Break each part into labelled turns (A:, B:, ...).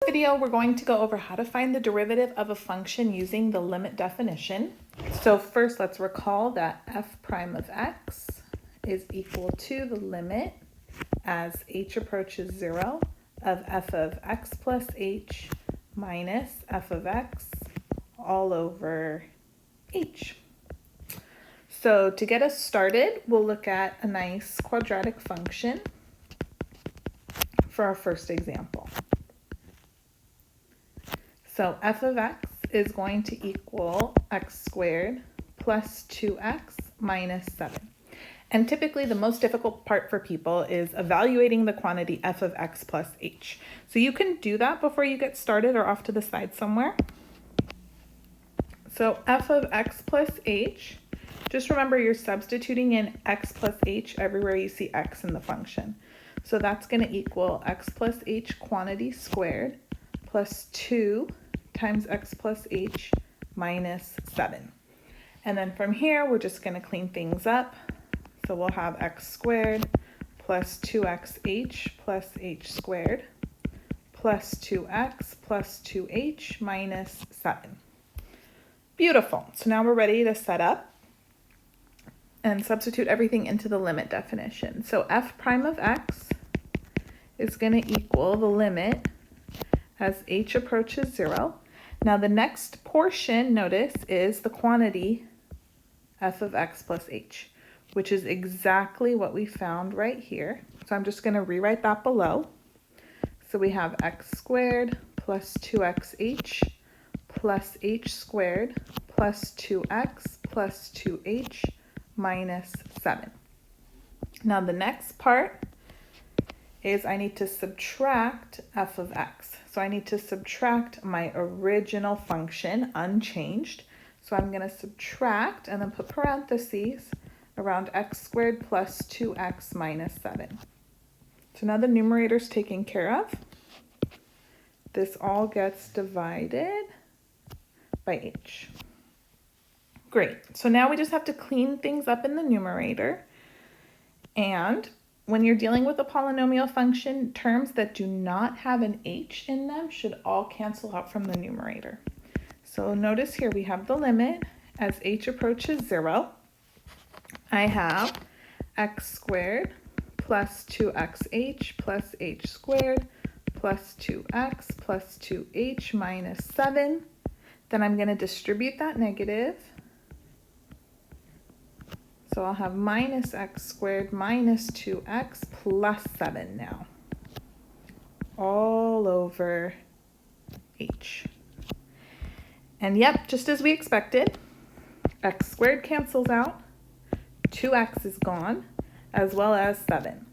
A: video, we're going to go over how to find the derivative of a function using the limit definition. So first, let's recall that f prime of x is equal to the limit as h approaches 0 of f of x plus h minus f of x all over h. So to get us started, we'll look at a nice quadratic function for our first example. So f of x is going to equal x squared plus 2x minus 7. And typically the most difficult part for people is evaluating the quantity f of x plus h. So you can do that before you get started or off to the side somewhere. So f of x plus h, just remember you're substituting in x plus h everywhere you see x in the function. So that's going to equal x plus h quantity squared plus 2 times x plus h minus 7. And then from here, we're just going to clean things up. So we'll have x squared plus 2xh plus h squared plus 2x plus 2h minus 7. Beautiful. So now we're ready to set up and substitute everything into the limit definition. So f prime of x is going to equal the limit as h approaches 0. Now the next portion, notice, is the quantity f of x plus h, which is exactly what we found right here. So I'm just going to rewrite that below. So we have x squared plus 2xh plus h squared plus 2x plus 2h minus 7. Now the next part is I need to subtract f of x. So I need to subtract my original function unchanged. So I'm going to subtract and then put parentheses around x squared plus 2x minus 7. So now the numerator's taken care of. This all gets divided by h. Great. So now we just have to clean things up in the numerator. And when you're dealing with a polynomial function, terms that do not have an h in them should all cancel out from the numerator. So notice here we have the limit as h approaches 0. I have x squared plus 2xh plus h squared plus 2x plus 2h minus 7. Then I'm going to distribute that negative. So I'll have minus x squared minus 2x plus 7 now, all over h. And yep, just as we expected, x squared cancels out, 2x is gone, as well as 7.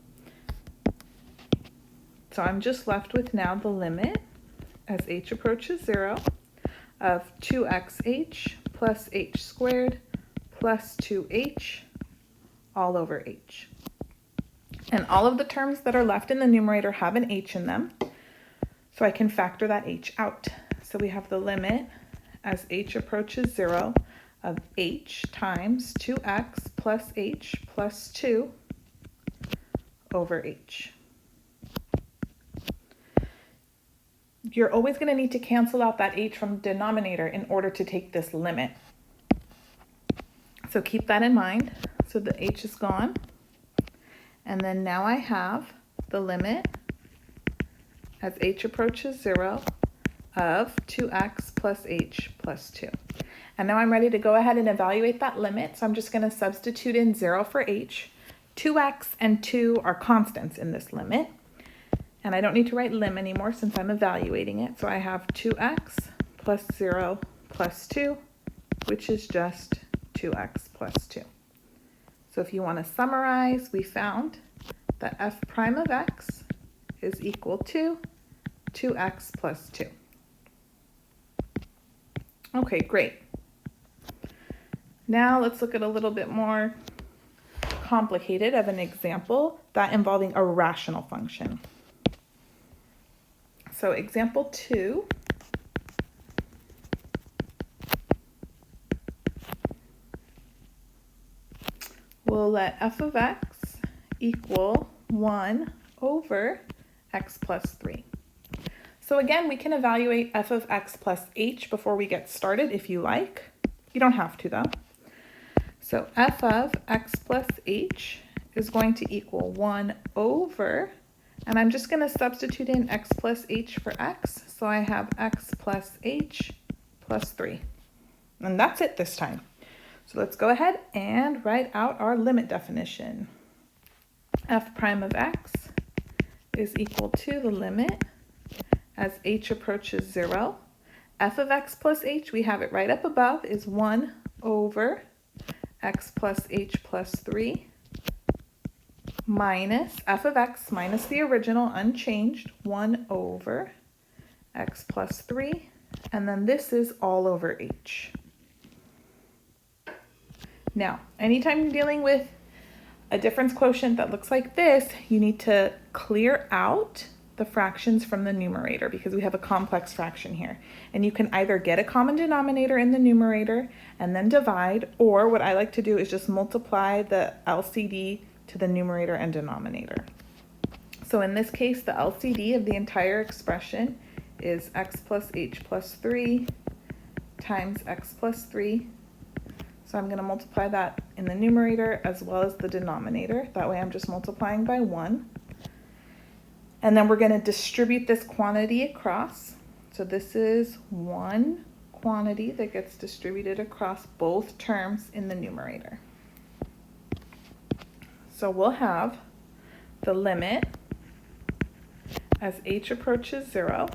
A: So I'm just left with now the limit as h approaches 0 of 2xh plus h squared plus 2h all over h. And all of the terms that are left in the numerator have an h in them, so I can factor that h out. So we have the limit as h approaches 0 of h times 2x plus h plus 2 over h. You're always going to need to cancel out that h from the denominator in order to take this limit. So keep that in mind. So the h is gone. And then now I have the limit as h approaches 0 of 2x plus h plus 2. And now I'm ready to go ahead and evaluate that limit. So I'm just going to substitute in 0 for h. 2x and 2 are constants in this limit. And I don't need to write lim anymore since I'm evaluating it. So I have 2x plus 0 plus 2, which is just 2x plus 2. So if you want to summarize, we found that f prime of x is equal to 2x plus 2. Okay, great. Now let's look at a little bit more complicated of an example, that involving a rational function. So example 2. We'll let f of x equal 1 over x plus 3. So again, we can evaluate f of x plus h before we get started if you like. You don't have to though. So f of x plus h is going to equal 1 over, and I'm just going to substitute in x plus h for x. So I have x plus h plus 3. And that's it this time. So let's go ahead and write out our limit definition. F prime of x is equal to the limit as h approaches 0. F of x plus h, we have it right up above, is 1 over x plus h plus 3 minus f of x minus the original unchanged, 1 over x plus 3, and then this is all over h. Now, anytime you're dealing with a difference quotient that looks like this, you need to clear out the fractions from the numerator because we have a complex fraction here. And you can either get a common denominator in the numerator and then divide, or what I like to do is just multiply the LCD to the numerator and denominator. So in this case, the LCD of the entire expression is x plus h plus 3 times x plus 3. So I'm going to multiply that in the numerator as well as the denominator. That way I'm just multiplying by 1. And then we're going to distribute this quantity across. So this is one quantity that gets distributed across both terms in the numerator. So we'll have the limit as h approaches 0.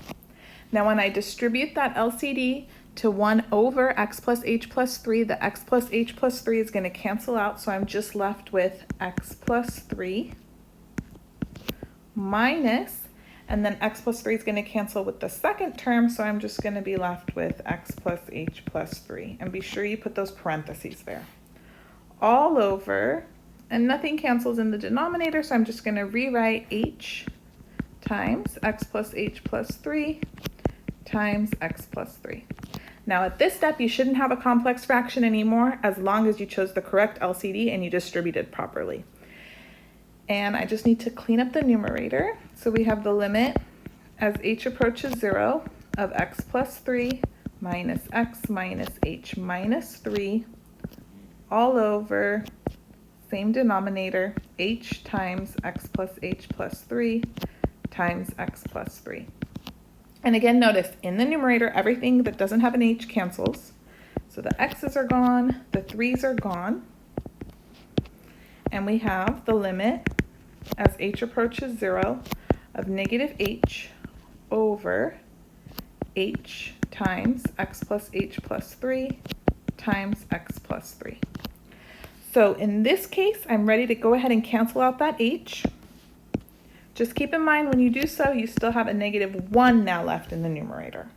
A: Now when I distribute that LCD to 1 over x plus h plus 3, the x plus h plus 3 is going to cancel out, so I'm just left with x plus 3 minus, and then x plus 3 is going to cancel with the second term, so I'm just going to be left with x plus h plus 3. And be sure you put those parentheses there. All over, and nothing cancels in the denominator, so I'm just going to rewrite h times x plus h plus 3 times x plus 3. Now at this step, you shouldn't have a complex fraction anymore as long as you chose the correct LCD and you distributed properly. And I just need to clean up the numerator. So we have the limit as h approaches 0 of x plus 3 minus x minus h minus 3 all over, same denominator, h times x plus h plus 3 times x plus 3. And again, notice in the numerator, everything that doesn't have an h cancels. So the x's are gone, the 3's are gone. And we have the limit as h approaches 0 of negative h over h times x plus h plus 3 times x plus 3. So in this case, I'm ready to go ahead and cancel out that h. Just keep in mind when you do so, you still have a negative 1 now left in the numerator.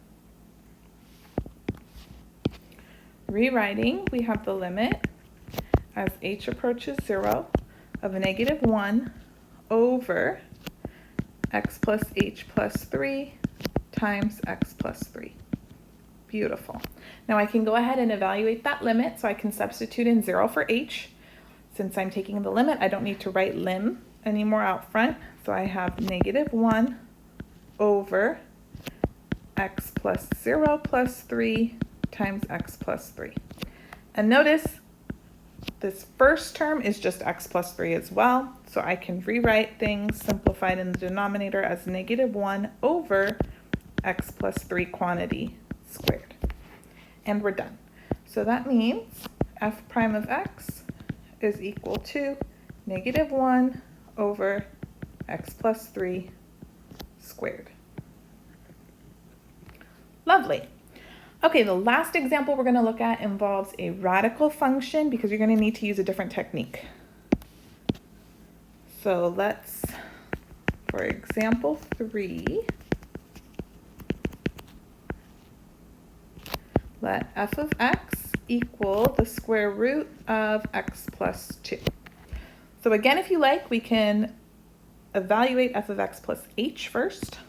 A: Rewriting, we have the limit as h approaches 0 of a negative 1 over x plus h plus 3 times x plus 3. Beautiful. Now I can go ahead and evaluate that limit, so I can substitute in 0 for h. Since I'm taking the limit, I don't need to write lim anymore out front. So I have negative 1 over x plus 0 plus 3 times x plus 3. And notice this first term is just x plus 3 as well. So I can rewrite things simplified in the denominator as negative 1 over x plus 3 quantity squared. And we're done. So that means f prime of x is equal to negative 1 over x plus 3 squared. Lovely. Okay, the last example we're going to look at involves a radical function because you're going to need to use a different technique. So let's, for example 3, let f of x equal the square root of x plus 2. So again, if you like, we can evaluate f of x plus h first.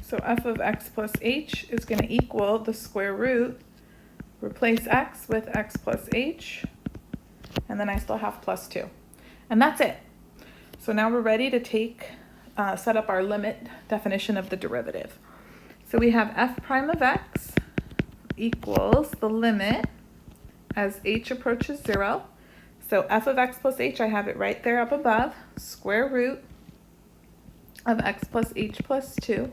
A: So f of x plus h is going to equal the square root, replace x with x plus h, and then I still have plus 2. And that's it. So now we're ready to take set up our limit definition of the derivative. So we have f prime of x equals the limit as h approaches 0. So f of x plus h, I have it right there up above, square root of x plus h plus 2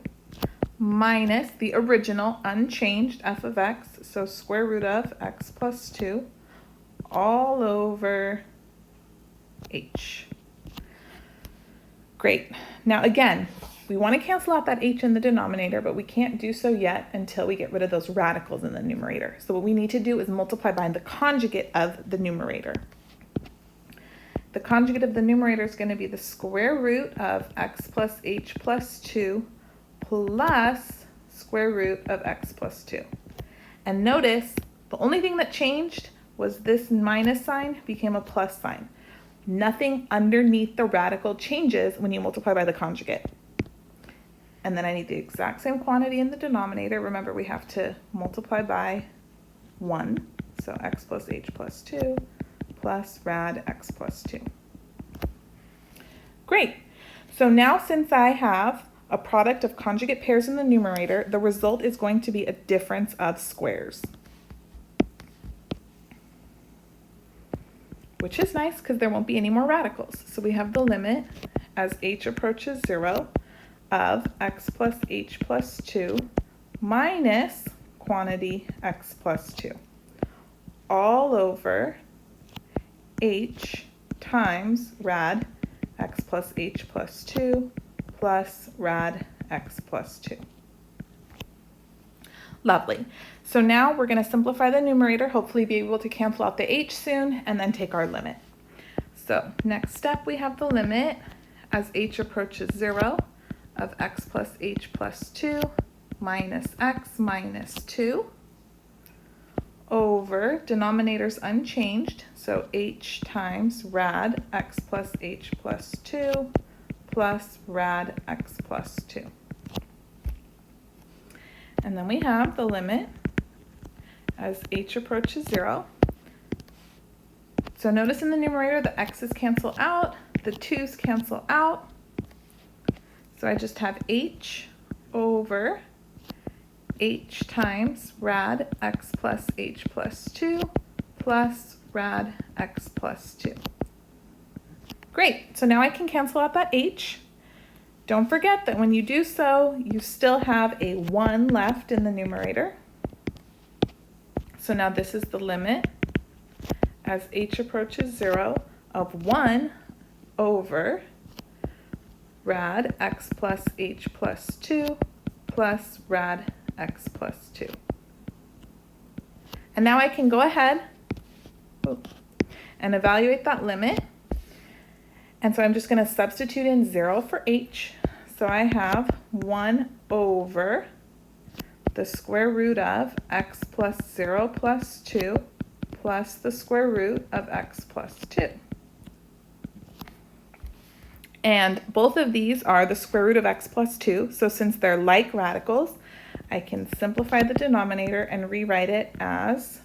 A: minus the original unchanged f of x, so square root of x plus 2 all over h. Great. Now again, we want to cancel out that h in the denominator, but we can't do so yet until we get rid of those radicals in the numerator. So what we need to do is multiply by the conjugate of the numerator. The conjugate of the numerator is going to be the square root of x plus h plus 2 plus square root of x plus 2. And notice the only thing that changed was this minus sign became a plus sign. Nothing underneath the radical changes when you multiply by the conjugate. And then I need the exact same quantity in the denominator. Remember, we have to multiply by 1. So x plus h plus 2 plus rad x plus 2. Great. So now since I have a product of conjugate pairs in the numerator, the result is going to be a difference of squares. Which is nice because there won't be any more radicals. So we have the limit as h approaches 0 of x plus h plus 2 minus quantity x plus 2 all over h times rad x plus h plus 2 plus rad x plus 2. Lovely. So now we're going to simplify the numerator, hopefully be able to cancel out the h soon, and then take our limit. So next step, we have the limit as h approaches 0 of x plus h plus 2 minus x minus 2 over, denominator's unchanged, so h times rad x plus h plus 2 plus rad x plus 2. And then we have the limit as h approaches 0. So notice in the numerator the x's cancel out, the 2's cancel out. So I just have h over h times rad x plus h plus 2 plus rad x plus 2. Great, so now I can cancel out that h. Don't forget that when you do so, you still have a 1 left in the numerator. So now this is the limit as h approaches 0 of 1 over rad x plus h plus 2 plus rad x plus 2. And now I can go ahead and evaluate that limit. And so I'm just going to substitute in 0 for h. So I have 1 over the square root of x plus 0 plus 2 plus the square root of x plus 2. And both of these are the square root of x plus 2. So since they're like radicals, I can simplify the denominator and rewrite it as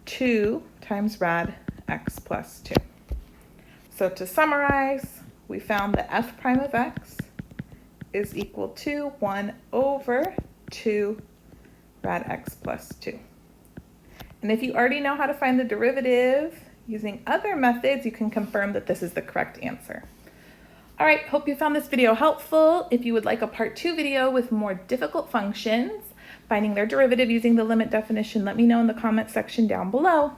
A: 2 times rad x plus 2. So to summarize, we found that f prime of x is equal to 1 over 2 rad x plus 2. And if you already know how to find the derivative using other methods, you can confirm that this is the correct answer. All right, hope you found this video helpful. If you would like a part 2 video with more difficult functions, finding their derivative using the limit definition, let me know in the comment section down below.